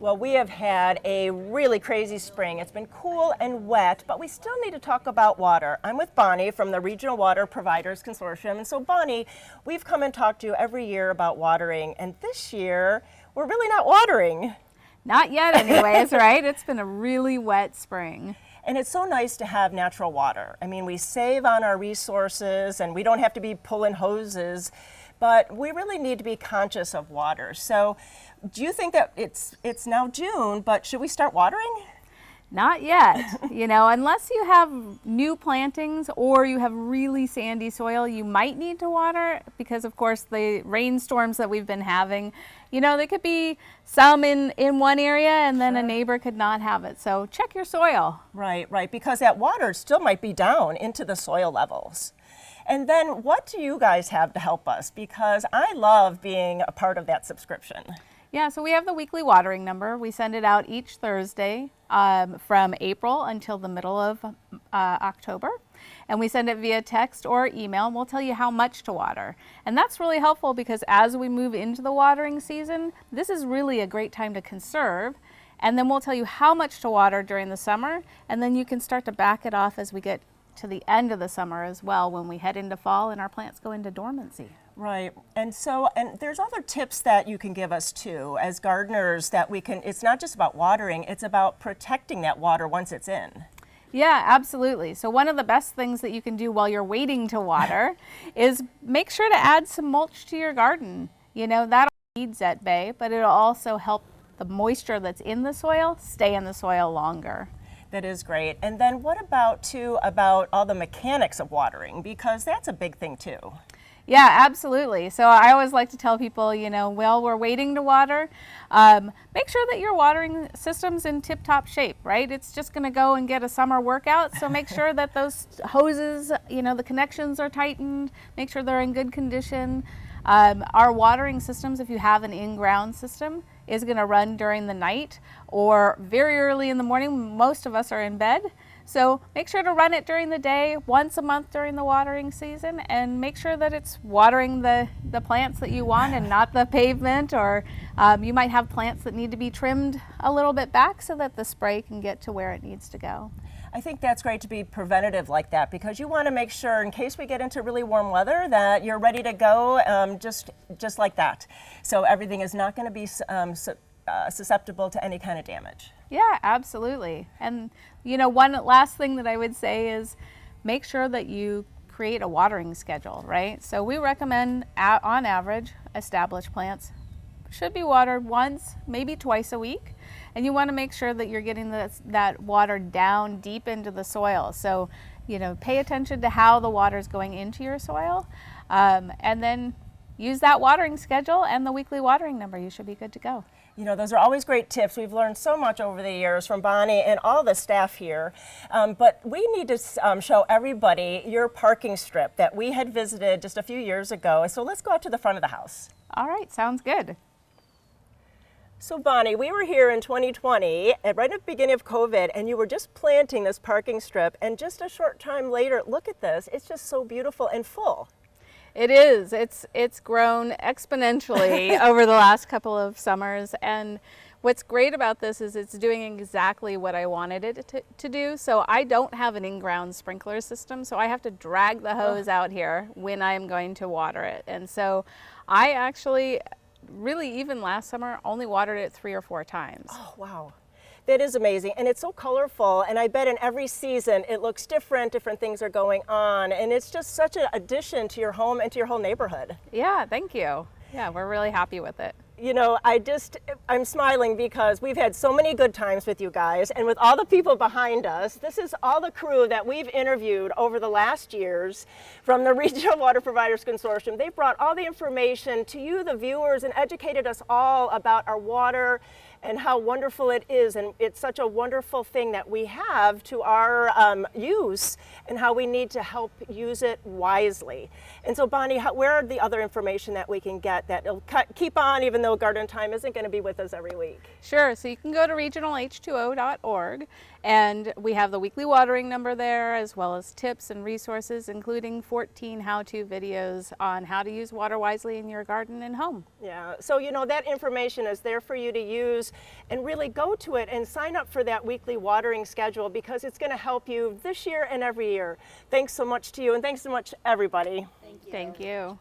Well, we have had a really crazy spring. It's been cool and wet, but we still need to talk about water. I'm with Bonnie from the Regional Water Providers Consortium. And so Bonnie, we've come and talked to you every year about watering, and this year we're really not watering. Not yet anyways, right? It's been a really wet spring. And it's so nice to have natural water. I mean, we save on our resources and we don't have to be pulling hoses, but we really need to be conscious of water. So do you think that it's now June, but should we start watering? Not yet. Unless you have new plantings or you have really sandy soil, you might need to water because, of course, the rainstorms that we've been having, there could be some in one area and then a neighbor could not have it. So check your soil. Right, because that water still might be down into the soil levels. And then what do you guys have to help us? Because I love being a part of that subscription. Yeah, so we have the weekly watering number. We send it out each Thursday from April until the middle of October. And we send it via text or email, and we'll tell you how much to water. And that's really helpful because as we move into the watering season, this is really a great time to conserve. And then we'll tell you how much to water during the summer, and then you can start to back it off as we get to the end of the summer as well when we head into fall and our plants go into dormancy. Right, and there's other tips that you can give us too as gardeners that it's not just about watering, it's about protecting that water once it's in. Yeah, absolutely. So one of the best things that you can do while you're waiting to water is make sure to add some mulch to your garden. That'll keep weeds at bay, but it'll also help the moisture that's in the soil stay in the soil longer. That is great. And then what about all the mechanics of watering? Because that's a big thing too. Yeah, absolutely. So I always like to tell people, while we're waiting to water, make sure that your watering system's in tip-top shape, right? It's just going to go and get a summer workout, so make sure that those hoses, the connections are tightened, make sure they're in good condition. Our watering systems, if you have an in-ground system, is going to run during the night or very early in the morning. Most of us are in bed. So make sure to run it during the day, once a month during the watering season, and make sure that it's watering the plants that you want and not the pavement, or you might have plants that need to be trimmed a little bit back so that the spray can get to where it needs to go. I think that's great to be preventative like that because you want to make sure in case we get into really warm weather that you're ready to go just like that. So everything is not going to be susceptible to any kind of damage. Yeah, absolutely. And one last thing that I would say is make sure that you create a watering schedule, right? So we recommend, on average, established plants should be watered once, maybe twice a week. And you want to make sure that you're getting that water down deep into the soil. So, pay attention to how the water is going into your soil. And then use that watering schedule and the weekly watering number. You should be good to go. Those are always great tips. We've learned so much over the years from Bonnie and all the staff here. But we need to show everybody your parking strip that we had visited just a few years ago. So let's go out to the front of the house. All right, sounds good. So Bonnie, we were here in 2020, right at the beginning of COVID, and you were just planting this parking strip. And just a short time later, look at this. It's just so beautiful and full. It is. It's grown exponentially over the last couple of summers, and what's great about this is it's doing exactly what I wanted it to do. So I don't have an in-ground sprinkler system, so I have to drag the hose out here when I'm going to water it. And so I actually, really even last summer, only watered it 3 or 4 times. Oh, wow. That is amazing, and it's so colorful, and I bet in every season it looks different things are going on, and it's just such an addition to your home and to your whole neighborhood. Yeah, thank you. Yeah, we're really happy with it. I'm smiling because we've had so many good times with you guys, and with all the people behind us. This is all the crew that we've interviewed over the last years from the Regional Water Providers Consortium. They brought all the information to you, the viewers, and educated us all about our water and how wonderful it is, and it's such a wonderful thing that we have to our use, and how we need to help use it wisely. And so Bonnie, where are the other information that we can get that will keep on even though Garden Time isn't going to be with us every week? Sure, so you can go to regionalh2o.org, and we have the weekly watering number there, as well as tips and resources, including 14 how-to videos on how to use water wisely in your garden and home. Yeah, so that information is there for you to use years, and really go to it and sign up for that weekly watering schedule, because it's going to help you this year and every year. Thanks so much to you, and thanks so much everybody. Thank you.